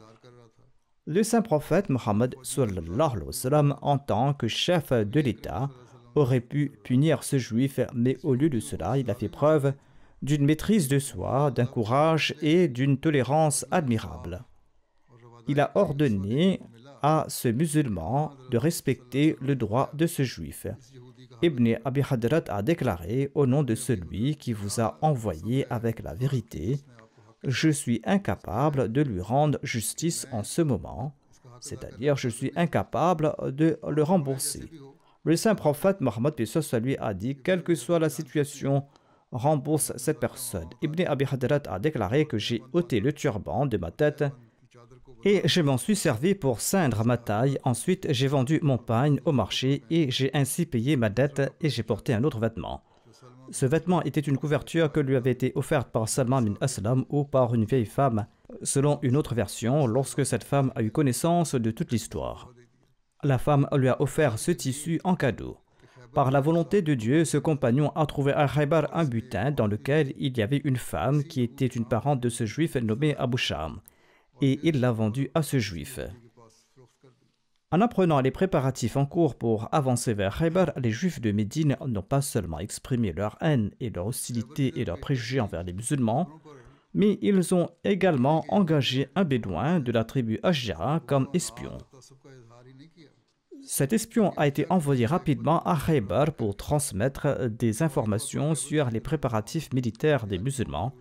Le saint prophète Mohammed sallallahu alayhi wa sallam, en tant que chef de l'État, aurait pu punir ce juif, mais au lieu de cela, il a fait preuve d'une maîtrise de soi, d'un courage et d'une tolérance admirable. Il a ordonné à ce musulman de respecter le droit de ce juif. Ibn Abi Hadrat a déclaré: au nom de celui qui vous a envoyé avec la vérité, je suis incapable de lui rendre justice en ce moment, c'est-à-dire je suis incapable de le rembourser. Le saint prophète Mohammed lui a dit: quelle que soit la situation, rembourse cette personne. Ibn Abi Hadrat a déclaré que j'ai ôté le turban de ma tête et je m'en suis servi pour ceindre ma taille. Ensuite, j'ai vendu mon pagne au marché et j'ai ainsi payé ma dette et j'ai porté un autre vêtement. Ce vêtement était une couverture que lui avait été offerte par Salman bin Aslam ou par une vieille femme, selon une autre version, lorsque cette femme a eu connaissance de toute l'histoire. La femme lui a offert ce tissu en cadeau. Par la volonté de Dieu, ce compagnon a trouvé à Khaybar un butin dans lequel il y avait une femme qui était une parente de ce juif nommé Abu Sham, et il l'a vendue à ce juif. En apprenant les préparatifs en cours pour avancer vers Khaybar, les Juifs de Médine n'ont pas seulement exprimé leur haine et leur hostilité et leurs préjugés envers les musulmans, mais ils ont également engagé un bédouin de la tribu Ashjara comme espion. Cet espion a été envoyé rapidement à Khaybar pour transmettre des informations sur les préparatifs militaires des musulmans,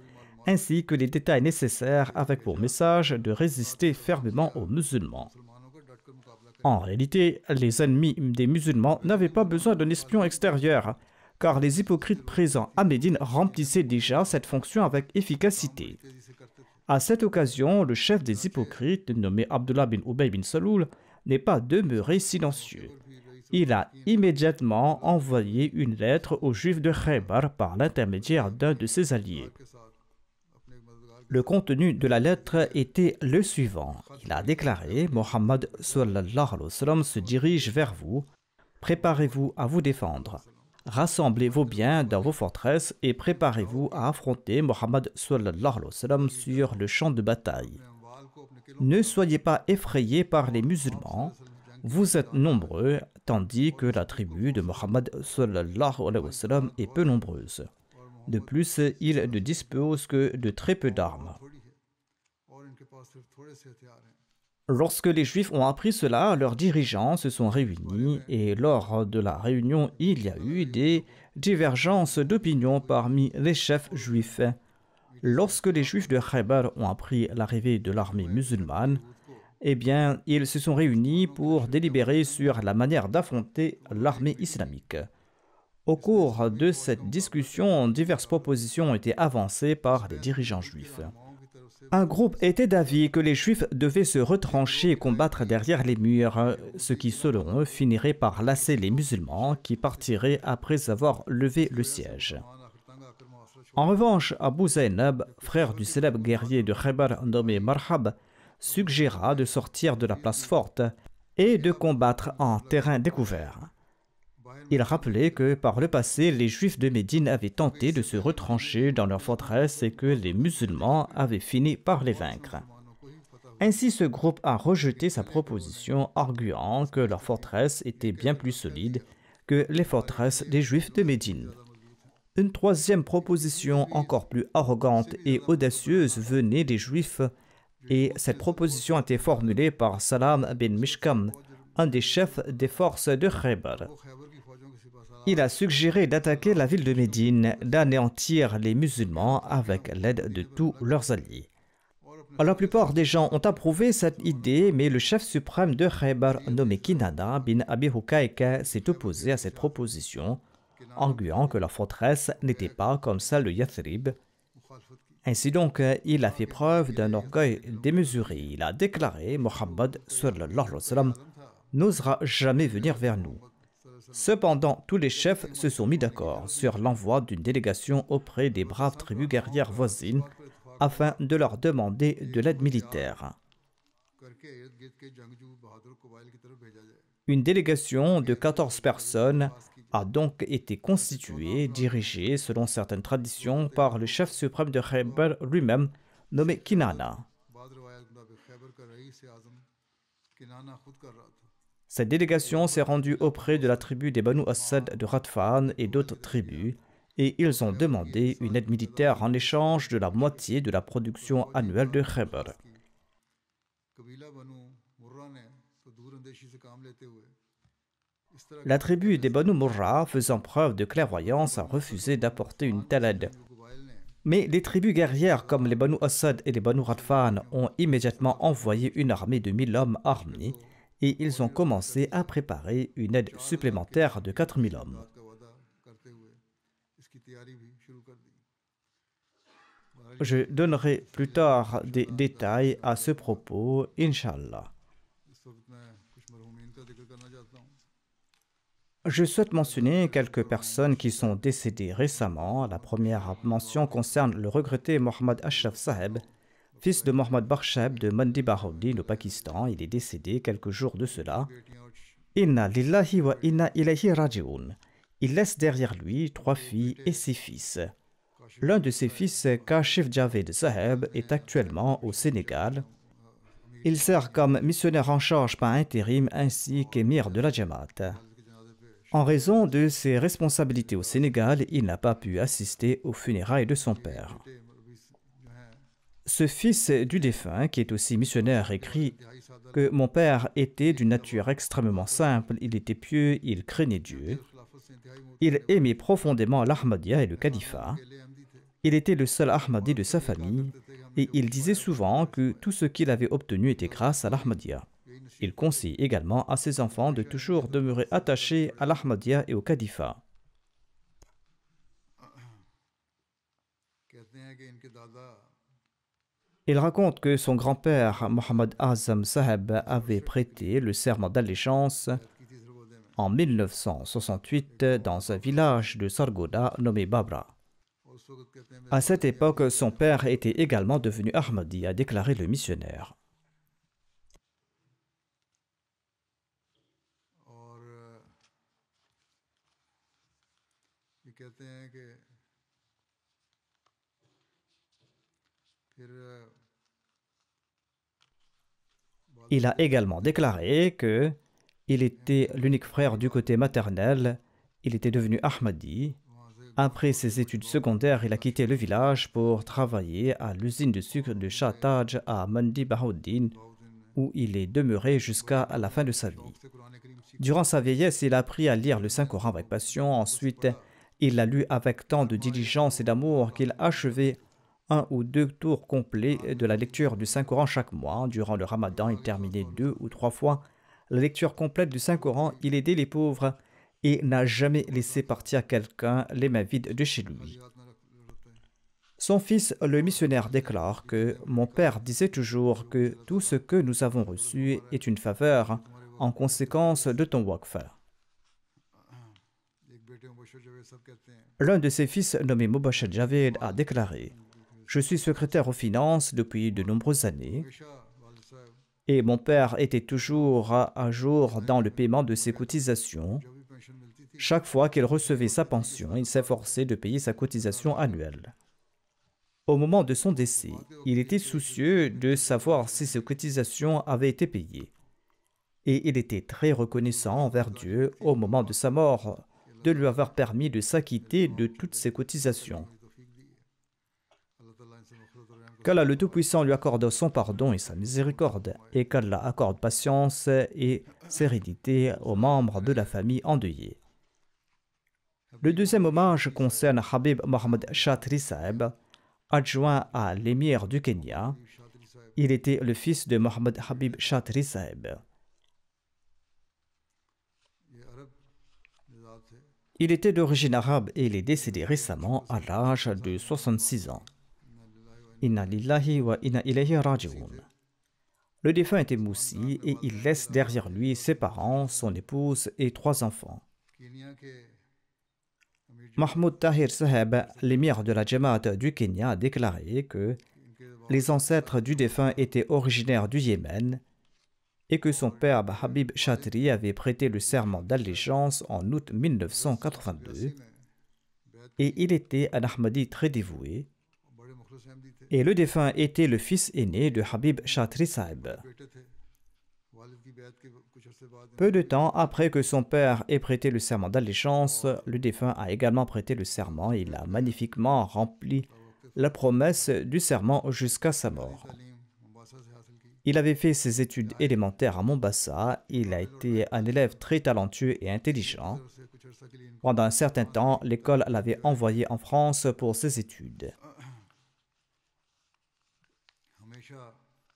ainsi que les détails nécessaires avec pour message de résister fermement aux musulmans. En réalité, les ennemis des musulmans n'avaient pas besoin d'un espion extérieur, car les hypocrites présents à Médine remplissaient déjà cette fonction avec efficacité. À cette occasion, le chef des hypocrites, nommé Abdullah bin Ubay bin Saloul, n'est pas demeuré silencieux. Il a immédiatement envoyé une lettre aux Juifs de Khaybar par l'intermédiaire d'un de ses alliés. Le contenu de la lettre était le suivant. Il a déclaré: Mohammed sallallahu alayhi wa sallam se dirige vers vous. Préparez-vous à vous défendre. Rassemblez vos biens dans vos forteresses et préparez-vous à affronter Mohammed sallallahu alayhi wa sallam sur le champ de bataille. Ne soyez pas effrayés par les musulmans. Vous êtes nombreux, tandis que la tribu de Mohammed sallallahu alayhi wa sallam est peu nombreuse. De plus, il ne dispose que de très peu d'armes. Lorsque les Juifs ont appris cela, leurs dirigeants se sont réunis et lors de la réunion, il y a eu des divergences d'opinion parmi les chefs juifs. Lorsque les Juifs de Khaybar ont appris l'arrivée de l'armée musulmane, eh bien, ils se sont réunis pour délibérer sur la manière d'affronter l'armée islamique. Au cours de cette discussion, diverses propositions ont été avancées par les dirigeants juifs. Un groupe était d'avis que les Juifs devaient se retrancher et combattre derrière les murs, ce qui, selon eux, finirait par lasser les musulmans qui partiraient après avoir levé le siège. En revanche, Abu Zaynab, frère du célèbre guerrier de Khaybar nommé Marhab, suggéra de sortir de la place forte et de combattre en terrain découvert. Il rappelait que par le passé, les Juifs de Médine avaient tenté de se retrancher dans leur forteresse et que les musulmans avaient fini par les vaincre. Ainsi, ce groupe a rejeté sa proposition, arguant que leur forteresse était bien plus solide que les forteresses des Juifs de Médine. Une troisième proposition encore plus arrogante et audacieuse venait des Juifs, et cette proposition a été formulée par Salam bin Mishkam, un des chefs des forces de Khaybar. Il a suggéré d'attaquer la ville de Médine, d'anéantir les musulmans avec l'aide de tous leurs alliés. La plupart des gens ont approuvé cette idée, mais le chef suprême de Khaybar, nommé Kinana bin Abi Hukayka, s'est opposé à cette proposition, arguant que la forteresse n'était pas comme celle de Yathrib. Ainsi donc, il a fait preuve d'un orgueil démesuré. Il a déclaré « Mohammed sallallahu alayhi wa sallam n'osera jamais venir vers nous ». Cependant, tous les chefs se sont mis d'accord sur l'envoi d'une délégation auprès des braves tribus guerrières voisines afin de leur demander de l'aide militaire. Une délégation de 14 personnes a donc été constituée, dirigée selon certaines traditions par le chef suprême de Khaybar lui-même, nommé Kinana. Cette délégation s'est rendue auprès de la tribu des Banu Asad de Ghatfan et d'autres tribus, et ils ont demandé une aide militaire en échange de la moitié de la production annuelle de Khaybar. La tribu des Banu Murra, faisant preuve de clairvoyance, a refusé d'apporter une telle aide. Mais les tribus guerrières comme les Banu Asad et les Banu Ghatfan ont immédiatement envoyé une armée de 1000 hommes armés, et ils ont commencé à préparer une aide supplémentaire de 4000 hommes. Je donnerai plus tard des détails à ce propos, Inch'Allah. Je souhaite mentionner quelques personnes qui sont décédées récemment. La première mention concerne le regretté Mohammad Ashraf Saheb, fils de Mohammad Bakhshab de Mandi Bahauddin au Pakistan. Il est décédé quelques jours de cela. Inna lillahi wa inna ilayhi raji'un. Il laisse derrière lui 3 filles et 6 fils. L'un de ses fils, Kashif Javed Saheb, est actuellement au Sénégal. Il sert comme missionnaire en charge par intérim ainsi qu'émir de la Jamaat. En raison de ses responsabilités au Sénégal, il n'a pas pu assister aux funérailles de son père. Ce fils du défunt, qui est aussi missionnaire, écrit que mon père était d'une nature extrêmement simple, il était pieux, il craignait Dieu. Il aimait profondément l'Ahmadiyya et le califat. Il était le seul Ahmadi de sa famille et il disait souvent que tout ce qu'il avait obtenu était grâce à l'Ahmadiyya. Il conseille également à ses enfants de toujours demeurer attachés à l'Ahmadiyya et au califat. Il raconte que son grand-père, Mohammad Azam Saheb, avait prêté le serment d'allégeance en 1968 dans un village de Sargodha nommé Babra. À cette époque, son père était également devenu Ahmadi, a déclaré le missionnaire. Il a également déclaré que il était l'unique frère du côté maternel, il était devenu Ahmadi. Après ses études secondaires, il a quitté le village pour travailler à l'usine de sucre de Shah Taj à Mandi Bahauddin, où il est demeuré jusqu'à la fin de sa vie. Durant sa vieillesse, il a appris à lire le Saint-Coran avec passion. Ensuite, il l'a lu avec tant de diligence et d'amour qu'il a achevé 1 ou 2 tours complets de la lecture du Saint-Coran chaque mois. Durant le Ramadan, il terminait 2 ou 3 fois la lecture complète du Saint-Coran. Il aidait les pauvres et n'a jamais laissé partir quelqu'un les mains vides de chez lui. Son fils, le missionnaire, déclare que mon père disait toujours que tout ce que nous avons reçu est une faveur en conséquence de ton waqf. L'un de ses fils, nommé Mubashir Javed, a déclaré: je suis secrétaire aux finances depuis de nombreuses années et mon père était toujours à jour dans le paiement de ses cotisations. Chaque fois qu'il recevait sa pension, il s'efforçait de payer sa cotisation annuelle. Au moment de son décès, il était soucieux de savoir si ses cotisations avaient été payées. Et il était très reconnaissant envers Dieu au moment de sa mort de lui avoir permis de s'acquitter de toutes ses cotisations. Qu'Allah le Tout-Puissant lui accorde son pardon et sa miséricorde, et qu'Allah accorde patience et sérénité aux membres de la famille endeuillée. Le deuxième hommage concerne Habib Mohammed Chatri Saheb, adjoint à l'émir du Kenya. Il était le fils de Mohammed Habib Chatri Saheb. Il était d'origine arabe et il est décédé récemment à l'âge de 66 ans. Inna lillahi wa inna ilayhi raji'un. Le défunt était moussi et il laisse derrière lui ses parents, son épouse et 3 enfants. Mahmoud Tahir Saheb, l'émir de la Jamaat du Kenya, a déclaré que les ancêtres du défunt étaient originaires du Yémen et que son père Habib Chatri avait prêté le serment d'allégeance en août 1982 et il était un Ahmadi très dévoué. Et le défunt était le fils aîné de Habib Chatri Saheb. Peu de temps après que son père ait prêté le serment d'allégeance, le défunt a également prêté le serment et il a magnifiquement rempli la promesse du serment jusqu'à sa mort. Il avait fait ses études élémentaires à Mombasa. Il a été un élève très talentueux et intelligent. Pendant un certain temps, l'école l'avait envoyé en France pour ses études.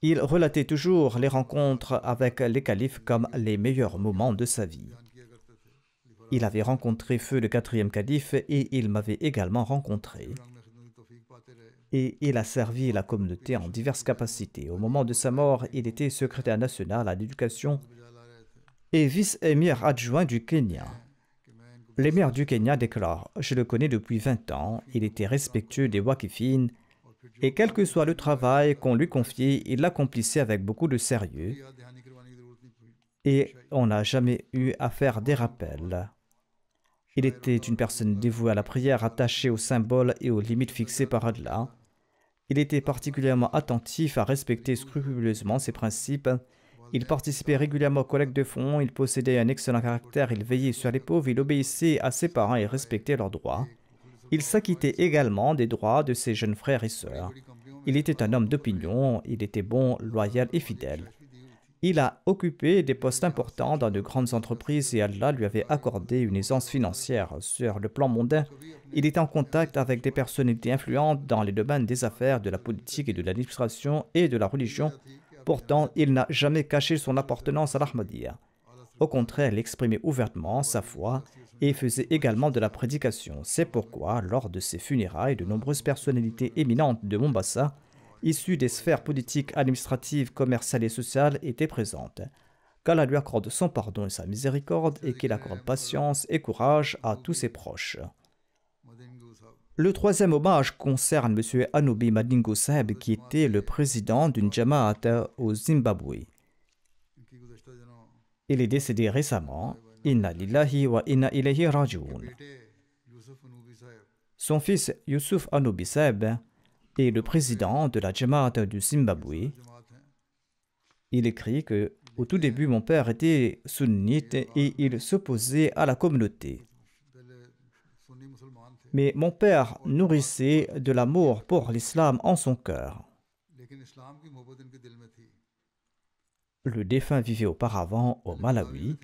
Il relatait toujours les rencontres avec les califes comme les meilleurs moments de sa vie. Il avait rencontré feu le 4e calife et il m'avait également rencontré. Et il a servi la communauté en diverses capacités. Au moment de sa mort, il était secrétaire national à l'éducation et vice-émir adjoint du Kenya. L'émir du Kenya déclare: je le connais depuis 20 ans, il était respectueux des Waqifines et quel que soit le travail qu'on lui confiait, il l'accomplissait avec beaucoup de sérieux et on n'a jamais eu à faire des rappels. Il était une personne dévouée à la prière, attachée aux symboles et aux limites fixées par Allah. Il était particulièrement attentif à respecter scrupuleusement ses principes. Il participait régulièrement aux collectes de fonds, il possédait un excellent caractère, il veillait sur les pauvres, il obéissait à ses parents et respectait leurs droits. Il s'acquittait également des droits de ses jeunes frères et sœurs. Il était un homme d'opinion, il était bon, loyal et fidèle. Il a occupé des postes importants dans de grandes entreprises et Allah lui avait accordé une aisance financière. Sur le plan mondain, il était en contact avec des personnalités influentes dans les domaines des affaires, de la politique et de l'administration et de la religion. Pourtant, il n'a jamais caché son appartenance à l'Ahmadiyya. Au contraire, il exprimait ouvertement sa foi et faisait également de la prédication. C'est pourquoi, lors de ses funérailles, de nombreuses personnalités éminentes de Mombasa, issues des sphères politiques, administratives, commerciales et sociales, étaient présentes. Qu'Allah lui accorde son pardon et sa miséricorde et qu'il accorde patience et courage à tous ses proches. Le troisième hommage concerne M. Anubi Madingo Saheb, qui était le président d'une Jamaat au Zimbabwe. Il est décédé récemment. Inna lillahi wa inna ilayhi raji'un. Son fils Yusuf Anubi Saheb est le président de la Jamaat du Zimbabwe. Il écrit que au tout début, mon père était sunnite et il s'opposait à la communauté. Mais mon père nourrissait de l'amour pour l'islam en son cœur. Le défunt vivait auparavant au Malawi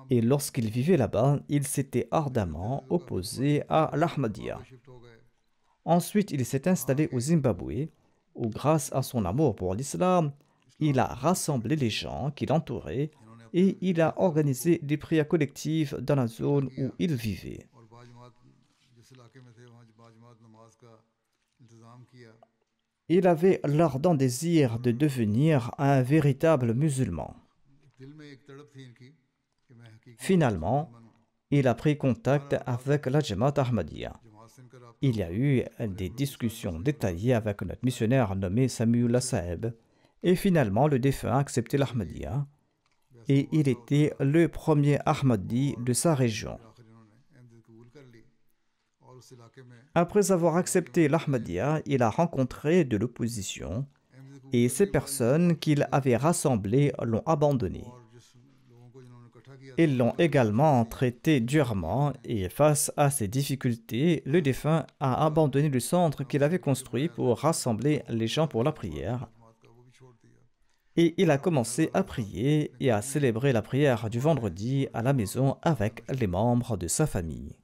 et lorsqu'il vivait là-bas, il s'était ardemment opposé à l'Ahmadiyya. Ensuite, il s'est installé au Zimbabwe où, grâce à son amour pour l'islam, il a rassemblé les gens qui l'entouraient et il a organisé des prières collectives dans la zone où il vivait. Il avait l'ardent désir de devenir un véritable musulman. Finalement, il a pris contact avec la Jamaat Ahmadiyya. Il y a eu des discussions détaillées avec notre missionnaire nommé Samiullah Saheb, et finalement le défunt a accepté l'Ahmadiyya, et il était le premier Ahmadi de sa région. Après avoir accepté l'Ahmadiyya, il a rencontré de l'opposition, et ces personnes qu'il avait rassemblées l'ont abandonné. Ils l'ont également traité durement et face à ces difficultés, le défunt a abandonné le centre qu'il avait construit pour rassembler les gens pour la prière. Et il a commencé à prier et à célébrer la prière du vendredi à la maison avec les membres de sa famille.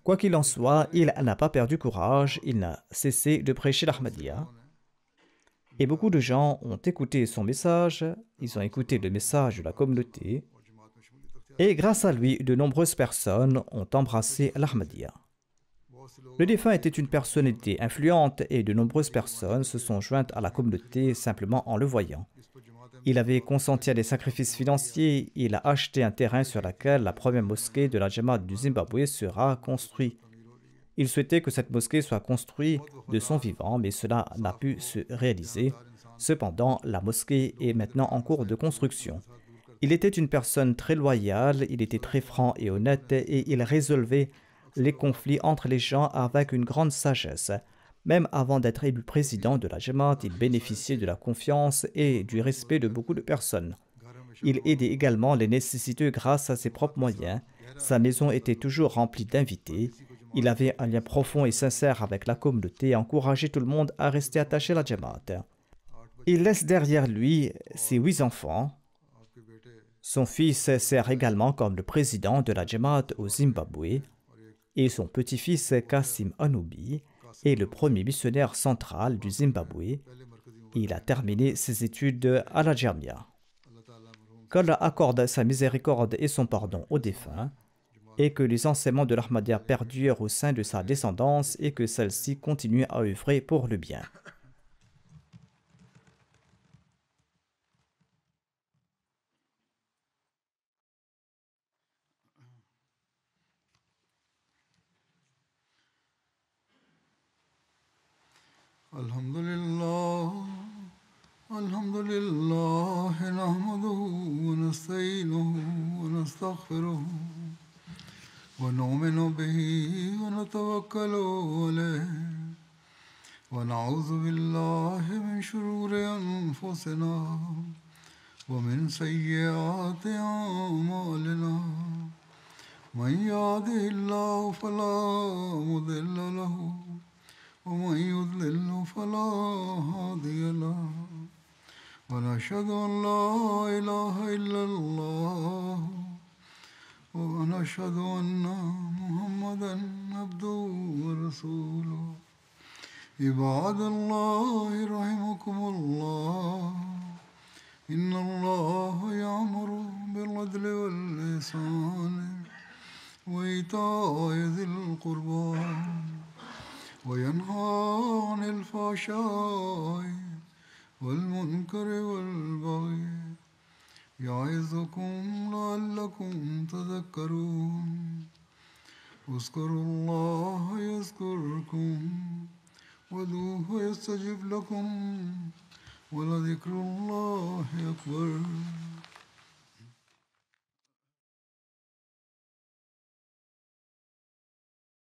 Quoi qu'il en soit, il n'a pas perdu courage, il n'a cessé de prêcher l'Ahmadiyya. Et beaucoup de gens ont écouté son message, ils ont écouté le message de la communauté, et grâce à lui, de nombreuses personnes ont embrassé l'Ahmadiyya. Le défunt était une personnalité influente et de nombreuses personnes se sont jointes à la communauté simplement en le voyant. Il avait consenti à des sacrifices financiers, il a acheté un terrain sur lequel la première mosquée de la Jamaat du Zimbabwe sera construite. Il souhaitait que cette mosquée soit construite de son vivant, mais cela n'a pu se réaliser. Cependant, la mosquée est maintenant en cours de construction. Il était une personne très loyale, il était très franc et honnête et il résolvait les conflits entre les gens avec une grande sagesse. Même avant d'être élu président de la Jamaat, il bénéficiait de la confiance et du respect de beaucoup de personnes. Il aidait également les nécessiteux grâce à ses propres moyens. Sa maison était toujours remplie d'invités. Il avait un lien profond et sincère avec la communauté et encourageait tout le monde à rester attaché à la Jamaat. Il laisse derrière lui ses 8 enfants. Son fils sert également comme le président de la Jamaat au Zimbabwe et son petit-fils Kassim Anoubi est le premier missionnaire central du Zimbabwe. Il a terminé ses études à la Jamia. Qu'Allah accorde sa miséricorde et son pardon aux défunts, et que les enseignements de l'Ahmadiyya perdurent au sein de sa descendance et que celle-ci continue à œuvrer pour le bien. Alhamdulillah, nahmaduhu wa nasta'inuhu wa nastaghfiruh. ونؤمن به ونتوكل عليه ونعوذ بالله من شرور أنفسنا ومن سيئات أعمالنا من يهده الله فلا مضل له ومن يضلل فلا هادي له ونشهد أن لا إله إلا الله ونشهد أن محمدًا عبده ورسوله عباد الله رحمكم الله إن الله يأمر بالعدل والإحسان وإيتاء ذي القربى وينهى عن الفحشاء والمنكر والبغي يعظكم لعلكم تذكرون اذكروا الله يذكركم وادعوه يستجب لكم ولذكر الله أكبر